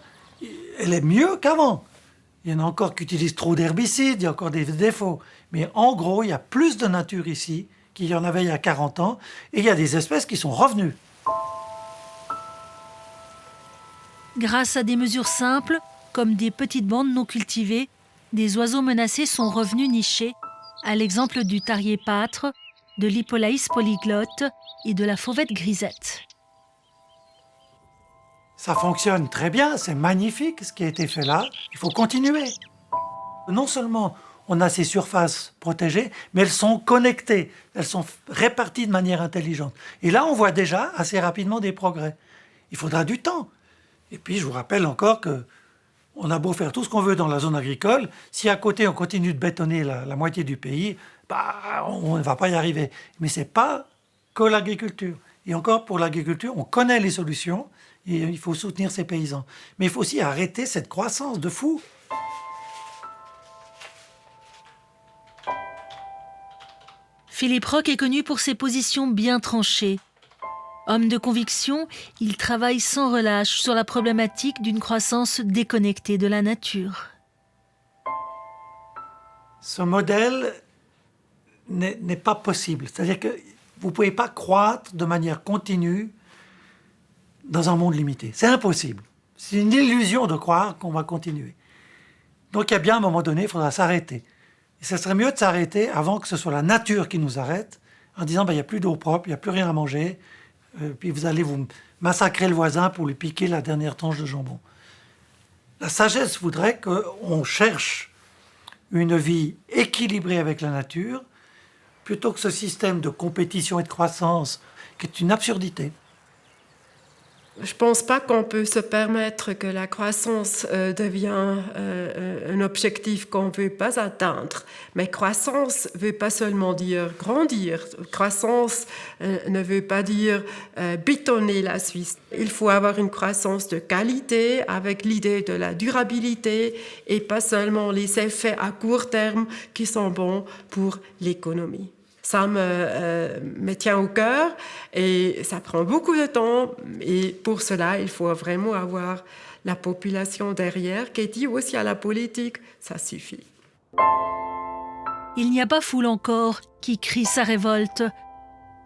elle est mieux qu'avant. Il y en a encore qui utilisent trop d'herbicides, il y a encore des défauts. Mais en gros, il y a plus de nature ici qu'il y en avait il y a 40 ans, et il y a des espèces qui sont revenues. Grâce à des mesures simples, comme des petites bandes non cultivées, des oiseaux menacés sont revenus nicher, à l'exemple du tarier pâtre, de l'Hippolaïs polyglotte et de la fauvette grisette. Ça fonctionne très bien, c'est magnifique ce qui a été fait là, il faut continuer. Non seulement on a ces surfaces protégées, mais elles sont connectées, elles sont réparties de manière intelligente. Et là, on voit déjà assez rapidement des progrès. Il faudra du temps. Et puis, je vous rappelle encore qu'on a beau faire tout ce qu'on veut dans la zone agricole, si à côté on continue de bétonner la moitié du pays, on ne va pas y arriver. Mais ce n'est pas que l'agriculture. Et encore, pour l'agriculture, on connaît les solutions, et il faut soutenir ces paysans. Mais il faut aussi arrêter cette croissance de fou. Philippe Roch est connu pour ses positions bien tranchées. Homme de conviction, il travaille sans relâche sur la problématique d'une croissance déconnectée de la nature. Ce modèle n'est pas possible. C'est-à-dire que vous ne pouvez pas croître de manière continue dans un monde limité. C'est impossible. C'est une illusion de croire qu'on va continuer. Donc il y a bien un moment donné, il faudra s'arrêter. Et ce serait mieux de s'arrêter avant que ce soit la nature qui nous arrête, en disant il n'y a plus d'eau propre, il n'y a plus rien à manger, puis vous allez vous massacrer le voisin pour lui piquer la dernière tranche de jambon. La sagesse voudrait qu'on cherche une vie équilibrée avec la nature, plutôt que ce système de compétition et de croissance qui est une absurdité. Je ne pense pas qu'on peut se permettre que la croissance devienne un objectif qu'on ne veut pas atteindre. Mais croissance ne veut pas seulement dire grandir. Croissance ne veut pas dire bétonner la Suisse. Il faut avoir une croissance de qualité avec l'idée de la durabilité et pas seulement les effets à court terme qui sont bons pour l'économie. Ça me tient au cœur et ça prend beaucoup de temps. Et pour cela, il faut vraiment avoir la population derrière qui dit aussi à la politique, ça suffit. Il n'y a pas foule encore qui crie sa révolte.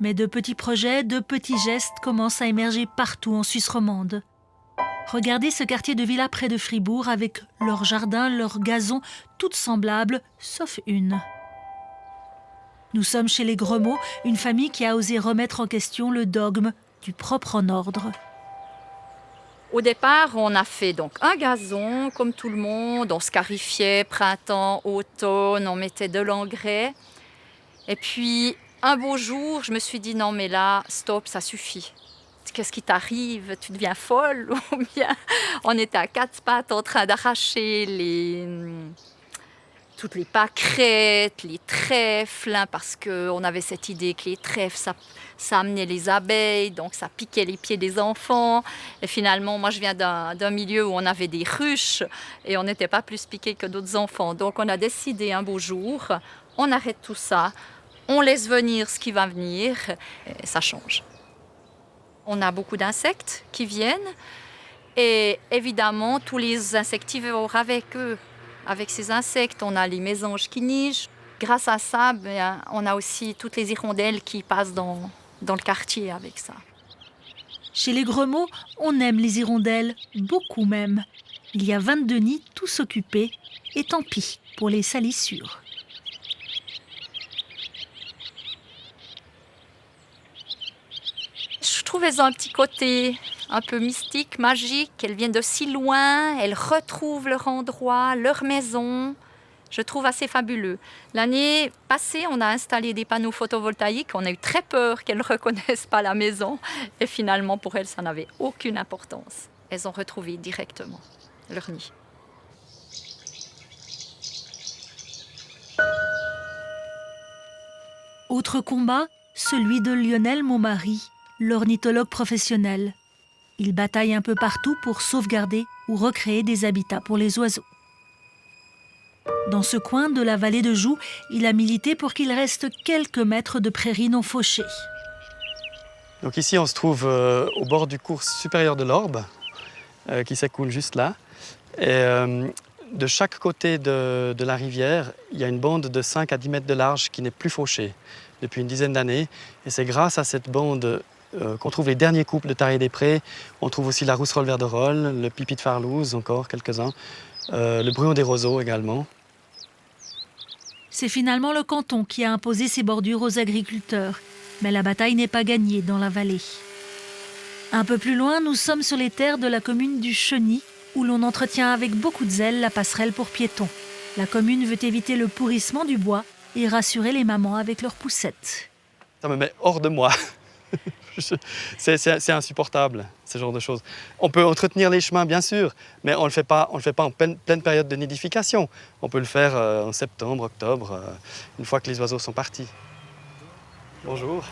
Mais de petits projets, de petits gestes commencent à émerger partout en Suisse romande. Regardez ce quartier de villa près de Fribourg avec leurs jardins, leurs gazons, toutes semblables, sauf une. Nous sommes chez les Gremeaux, une famille qui a osé remettre en question le dogme du propre en ordre. Au départ, on a fait donc un gazon, comme tout le monde. On scarifiait printemps, automne, on mettait de l'engrais. Et puis, un beau jour, je me suis dit, non mais là, stop, ça suffit. Qu'est-ce qui t'arrive? Tu deviens folle? Ou bien, on était à quatre pattes en train d'arracher toutes les pâquerettes, les trèfles, parce qu'on avait cette idée que les trèfles, ça amenait les abeilles, donc ça piquait les pieds des enfants. Et finalement, moi, je viens d'un milieu où on avait des ruches et on n'était pas plus piqués que d'autres enfants. Donc, on a décidé un beau jour, on arrête tout ça, on laisse venir ce qui va venir, et ça change. On a beaucoup d'insectes qui viennent et évidemment, tous les insectivores avec eux. Avec ces insectes, on a les mésanges qui nichent. Grâce à ça, on a aussi toutes les hirondelles qui passent dans le quartier avec ça. Chez les Gremeaux, on aime les hirondelles, beaucoup même. Il y a 22 nids, tous occupés, et tant pis pour les salissures. Je trouvais un petit côté un peu mystiques, magiques. Elles viennent de si loin, elles retrouvent leur endroit, leur maison. Je trouve assez fabuleux. L'année passée, on a installé des panneaux photovoltaïques. On a eu très peur qu'elles ne reconnaissent pas la maison. Et finalement, pour elles, ça n'avait aucune importance. Elles ont retrouvé directement leur nid. Autre combat, celui de Lionel Montmarie, l'ornithologue professionnel. Il bataille un peu partout pour sauvegarder ou recréer des habitats pour les oiseaux. Dans ce coin de la vallée de Joux, il a milité pour qu'il reste quelques mètres de prairies non fauchées. Donc ici, on se trouve au bord du cours supérieur de l'Orbe, qui s'écoule juste là. Et de chaque côté de la rivière, il y a une bande de 5 à 10 mètres de large qui n'est plus fauchée depuis une dizaine d'années. Et c'est grâce à cette bande qu'on trouve les derniers couples de Tarier des Prés. On trouve aussi la rousserolle verderolle, le pipi de Farlouse, encore quelques-uns, le bruyon des roseaux également. C'est finalement le canton qui a imposé ces bordures aux agriculteurs. Mais la bataille n'est pas gagnée dans la vallée. Un peu plus loin, nous sommes sur les terres de la commune du Cheny, où l'on entretient avec beaucoup de zèle la passerelle pour piétons. La commune veut éviter le pourrissement du bois et rassurer les mamans avec leurs poussettes. Ça me met hors de moi. C'est insupportable, ce genre de choses. On peut entretenir les chemins, bien sûr, mais on ne le fait pas en pleine période de nidification. On peut le faire en septembre, octobre, une fois que les oiseaux sont partis. Bonjour.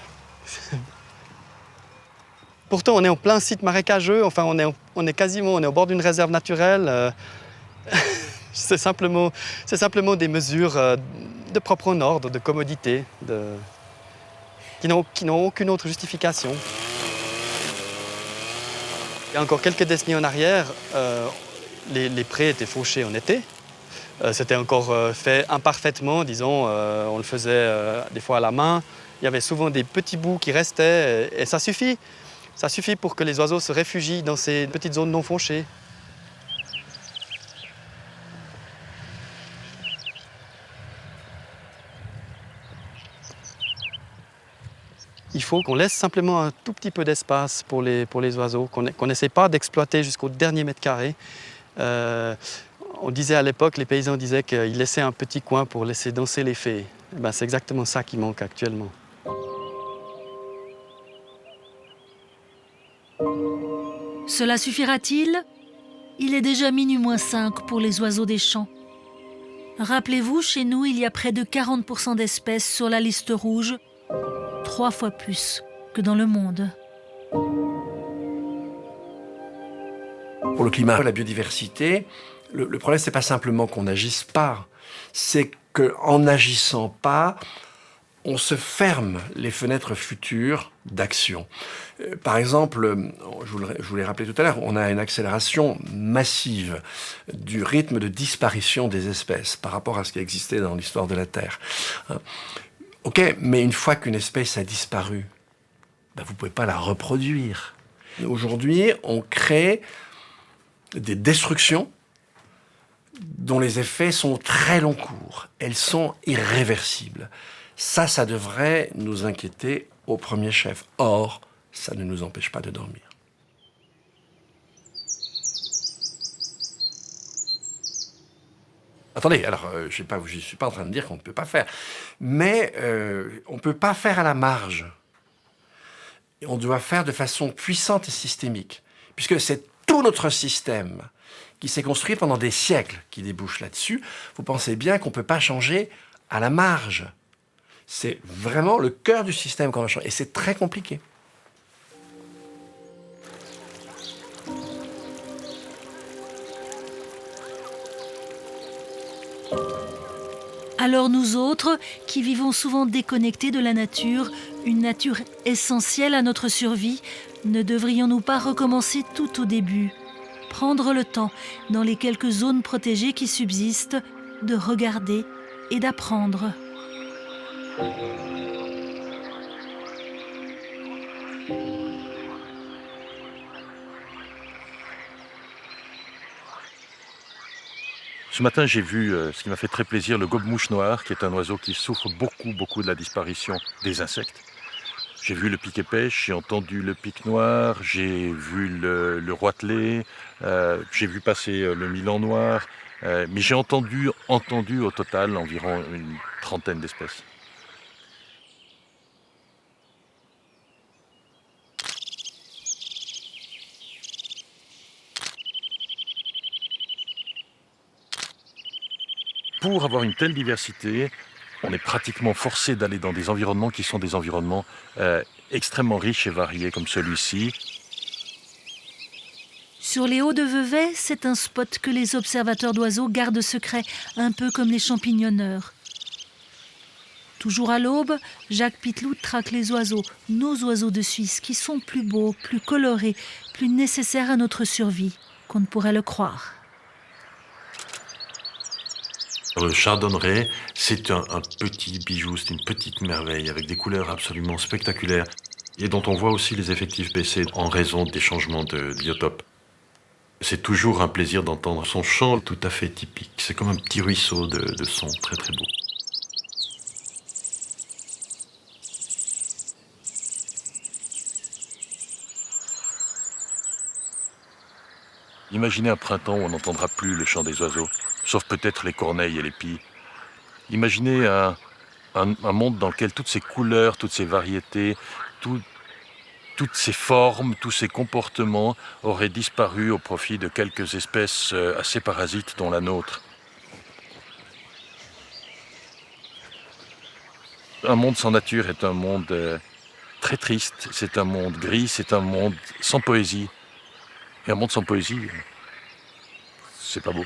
Pourtant, on est en plein site marécageux, enfin, on est au bord d'une réserve naturelle. C'est simplement des mesures de propre ordre, de commodité, qui n'ont aucune autre justification. Il y a encore quelques décennies en arrière, les prés étaient fauchés en été. C'était encore fait imparfaitement, disons, on le faisait des fois à la main. Il y avait souvent des petits bouts qui restaient et ça suffit. Ça suffit pour que les oiseaux se réfugient dans ces petites zones non fauchées. Il faut qu'on laisse simplement un tout petit peu d'espace pour les oiseaux, qu'on n'essaie pas d'exploiter jusqu'au dernier mètre carré. On disait à l'époque, les paysans disaient qu'ils laissaient un petit coin pour laisser danser les fées. Ben, c'est exactement ça qui manque actuellement. Cela suffira-t-il? Il est déjà minuit moins 5 pour les oiseaux des champs. Rappelez-vous, chez nous, il y a près de 40% d'espèces sur la liste rouge, 3 fois plus que dans le monde. Pour le climat, la biodiversité, le problème, c'est pas simplement qu'on n'agisse pas, c'est qu'en n'agissant pas, on se ferme les fenêtres futures d'action. Par exemple, je vous l'ai rappelé tout à l'heure, on a une accélération massive du rythme de disparition des espèces par rapport à ce qui existait dans l'histoire de la Terre. Ok, mais une fois qu'une espèce a disparu, ben vous ne pouvez pas la reproduire. Aujourd'hui, on crée des destructions dont les effets sont très long cours. Elles sont irréversibles. Ça devrait nous inquiéter au premier chef. Or, ça ne nous empêche pas de dormir. Attendez, alors, je ne suis pas en train de dire qu'on ne peut pas faire. Mais on ne peut pas faire à la marge. On doit faire de façon puissante et systémique. Puisque c'est tout notre système qui s'est construit pendant des siècles qui débouche là-dessus. Vous pensez bien qu'on ne peut pas changer à la marge. C'est vraiment le cœur du système qu'on va changer. Et c'est très compliqué. Alors nous autres, qui vivons souvent déconnectés de la nature, une nature essentielle à notre survie, ne devrions-nous pas recommencer tout au début? Prendre le temps, dans les quelques zones protégées qui subsistent, de regarder et d'apprendre. Ce matin, j'ai vu ce qui m'a fait très plaisir, le gobe-mouche noir, qui est un oiseau qui souffre beaucoup de la disparition des insectes. J'ai vu le pic-et-pêche, j'ai entendu le pic noir, j'ai vu le roitelet, j'ai vu passer le milan noir, mais j'ai entendu au total environ une trentaine d'espèces. Pour avoir une telle diversité, on est pratiquement forcé d'aller dans des environnements qui sont des environnements extrêmement riches et variés comme celui-ci. Sur les hauts de Vevey, c'est un spot que les observateurs d'oiseaux gardent secret, un peu comme les champignonneurs. Toujours à l'aube, Jacques Pittelou traque les oiseaux, nos oiseaux de Suisse, qui sont plus beaux, plus colorés, plus nécessaires à notre survie qu'on ne pourrait le croire. Le chardonneret, c'est un petit bijou, c'est une petite merveille avec des couleurs absolument spectaculaires et dont on voit aussi les effectifs baisser en raison des changements de biotope. C'est toujours un plaisir d'entendre son chant tout à fait typique. C'est comme un petit ruisseau de sons très très beau. Imaginez un printemps où on n'entendra plus le chant des oiseaux, sauf peut-être les corneilles et les pies. Imaginez un monde dans lequel toutes ces couleurs, toutes ces variétés, toutes ces formes, tous ces comportements auraient disparu au profit de quelques espèces assez parasites dont la nôtre. Un monde sans nature est un monde très triste, c'est un monde gris, c'est un monde sans poésie. Et un monde sans poésie, c'est pas beau.